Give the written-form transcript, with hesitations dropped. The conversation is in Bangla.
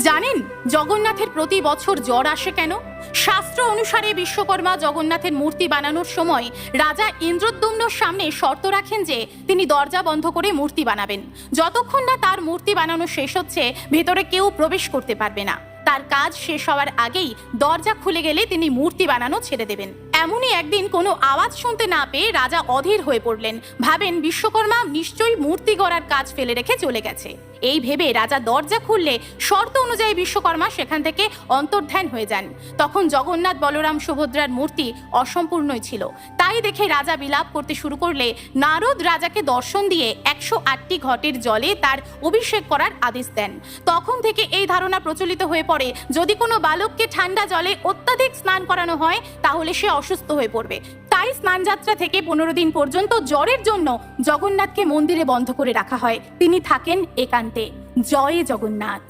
জানেন জগন্নাথের প্রতি বছর জ্বর আসে কেন? শাস্ত্র অনুসারে বিশ্বকর্মা জগন্নাথের মূর্তি বানানোর সময় রাজা ইন্দ্রদ্যুম্নর সামনে শর্ত রাখেন যে তিনি দরজা বন্ধ করে মূর্তি বানাবেন। যতক্ষণ না তার মূর্তি বানানো শেষ হচ্ছে ভেতরে কেউ প্রবেশ করতে পারবে না। তার কাজ শেষ হওয়ার আগেই দরজা খুলে গেলে তিনি মূর্তি বানানো ছেড়ে দেবেন। এমনই একদিন কোনো আওয়াজ শুনতে না পেয়ে রাজা অধীর হয়ে পড়লেন। ভাবেন বিশ্বকর্মা নিশ্চয়ই মূর্তি গড়ার কাজ ফেলে রেখে চলে গেছে। এই ভেবে রাজা দরজা খুললে শর্ত অনুযায়ী বিশ্বকর্মা সেখান থেকে অন্তর্ধান হয়ে যান। তখন জগন্নাথ বলরাম সুভদ্রার মূর্তি অসম্পূর্ণই ছিল। তাই দেখে রাজা বিলাপ করতে শুরু করলে নারদ রাজাকে দর্শন দিয়ে 108টি ঘটের জলে তার অভিষেক করার আদেশ দেন। তখন থেকে এই ধারণা প্রচলিত হয়ে পড়ে, যদি কোনো বালককে ঠান্ডা জলে অত্যাধিক স্নান করানো হয় তাহলে সে অসুস্থ হয়ে পড়বে। তাই স্নানযাত্রা থেকে 15 দিন পর্যন্ত জ্বরের জন্য জগন্নাথকে মন্দিরে বন্ধ করে রাখা হয়। তিনি থাকেন একান্তে। জয় জগন্নাথ।